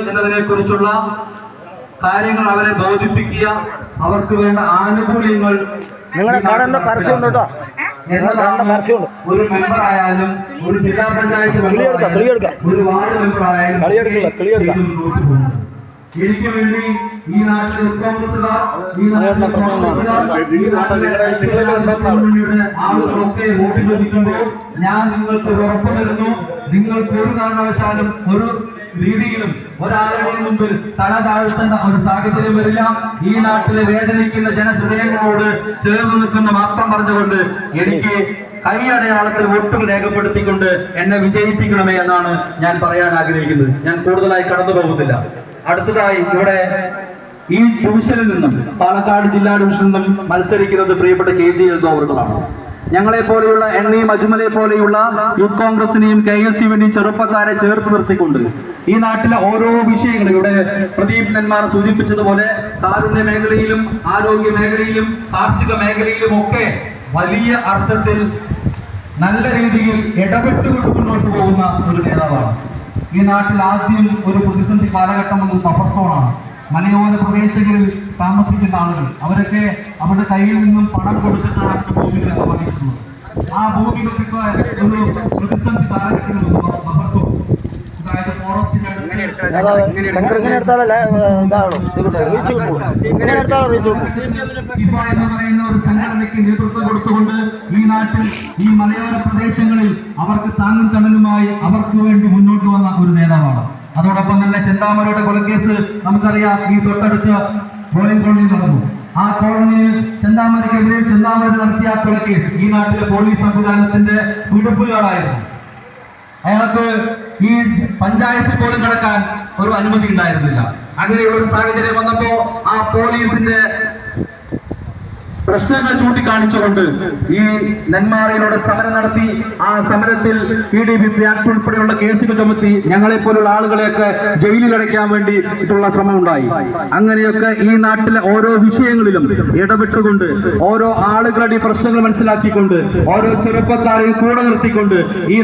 എന്നതിനെ കുറിച്ചുള്ള കാര്യങ്ങൾ അവരെ ബോധിപ്പിക്കുക, അവർക്ക് വേണ്ട ആനുകൂല്യങ്ങൾ ഒരു മെമ്പർ ആയാലും ഒരു ജില്ലാ പഞ്ചായത്ത് ഒരു വാർഡ് മെമ്പർ ആയാലും എനിക്ക് വേണ്ടി ഈ നാട്ടിലെ കോൺഗ്രസുകാർ ആളുകളൊക്കെ വോട്ട് ചോദിക്കുമ്പോൾ ഞാൻ നിങ്ങൾക്ക് ഉറപ്പു തരുന്നു, നിങ്ങൾക്ക് ഒരു കാരണവശാലും ഒരു രീതിയിലും ഒരാളുടെയും മുമ്പിൽ തല താഴ്ത്തേണ്ട ഒരു സാഹചര്യം വരില്ല. ഈ നാട്ടിലെ വേദനിക്കുന്ന ജനഹൃദയങ്ങളോട് ചേർന്ന് നിൽക്കുന്ന മാത്രം പറഞ്ഞുകൊണ്ട് എനിക്ക് കൈയടയാളത്തിൽ വോട്ടുകൾ രേഖപ്പെടുത്തിക്കൊണ്ട് എന്നെ വിജയിപ്പിക്കണമേ എന്നാണ് ഞാൻ പറയാൻ ആഗ്രഹിക്കുന്നത്. ഞാൻ കൂടുതലായി കടന്നു പോകുന്നില്ല. അടുത്തതായി ഇവിടെ ഈ ഡിവിഷനിൽ നിന്നും, പാലക്കാട് ജില്ലാ ഡിവിഷനിൽ നിന്നും മത്സരിക്കുന്നത് പ്രിയപ്പെട്ട KG അവറുകളാണ്. ഞങ്ങളെ പോലെയുള്ള അജ്മലെ പോലെയുള്ള യൂത്ത് കോൺഗ്രസിനെയും KSUവിനെയും ചെറുപ്പക്കാരെ ചേർത്ത് നിർത്തിക്കൊണ്ട് ഈ നാട്ടിലെ ഓരോ വിഷയങ്ങളും, ഇവിടെ പ്രദീപ് നെന്മാർ സൂചിപ്പിച്ചതുപോലെ കാരുണ്യ മേഖലയിലും ആരോഗ്യ മേഖലയിലും കാർഷിക മേഖലയിലും ഒക്കെ വലിയ അർത്ഥത്തിൽ നല്ല രീതിയിൽ ഇടപെട്ടുകൊണ്ട് മുന്നോട്ട് പോകുന്ന ഒരു നേതാവാണ്. ഈ നാട്ടിൽ ആദ്യം ഒരു പ്രതിസന്ധി കാലഘട്ടം എന്നത് ബഫർ സോണാണ്. മലയോര പ്രദേശങ്ങളിൽ താമസിക്കുന്ന ആളുകൾ, അവരൊക്കെ അവരുടെ കയ്യിൽ നിന്നും പണം കൊടുത്തിട്ടാണ് ഭൂമികൾ നിർവഹിക്കുന്നത്. ആ ഭൂമികൾക്കൊക്കെ ഒരു പ്രതിസന്ധി കാലഘട്ടം ബഫർ സോൺ, അതായത് ഫോറസ്റ്റിന്റെ എന്ന് പറയുന്ന ഒരു സംഘടനയ്ക്ക് നേതൃത്വം കൊടുത്തുകൊണ്ട് ഈ നാട്ടിൽ ഈ മലയോര പ്രദേശങ്ങളിൽ അവർക്ക് താങ്ങും തണലുമായി അവർക്ക് വേണ്ടി മുന്നോട്ട് വന്ന ഒരു നേതാവാണ്. അതോടൊപ്പം തന്നെ ചെന്താമരയുടെ കൊലക്കേസ് നമുക്കറിയാം. ഈ തൊട്ടടുത്ത് ബോളിംഗ് കോളനി നടന്നു. ആ കോളനിയിൽ ചെന്താമരയ്ക്കെതിരെ ചെന്താമര നടത്തിയ കൊലക്കേസ് ഈ നാട്ടിലെ പോലീസ് സംവിധാനത്തിന്റെ പിടിപ്പുകളായിരുന്നു. അയാൾക്ക് ഈ പഞ്ചായത്തിൽ പോലും കടക്കാൻ ഒരു അനുമതി ഉണ്ടായിരുന്നില്ല. അങ്ങനെയുള്ള ഒരു സാഹചര്യം വന്നപ്പോ ആ പോലീസിന്റെ പ്രശ്നങ്ങൾ ചൂണ്ടിക്കാണിച്ചുകൊണ്ട് ഈ നെന്മാറയിലൂടെ സമരം നടത്തി. ആ സമരത്തിൽ PDPP ആക്ട് ഉൾപ്പെടെയുള്ള കേസുകൾ ചുമത്തി ഞങ്ങളെ പോലുള്ള ആളുകളെയൊക്കെ ജയിലിൽ അടയ്ക്കാൻ വേണ്ടിയിട്ടുള്ള ശ്രമം ഉണ്ടായി. അങ്ങനെയൊക്കെ ഈ നാട്ടിലെ ഓരോ വിഷയങ്ങളിലും ഇടപെട്ടുകൊണ്ട്, ഓരോ ആളുകളുടെ പ്രശ്നങ്ങൾ മനസ്സിലാക്കിക്കൊണ്ട്, ഓരോ ചെറുപ്പക്കാരെയും കൂടെ നിർത്തിക്കൊണ്ട് ഈ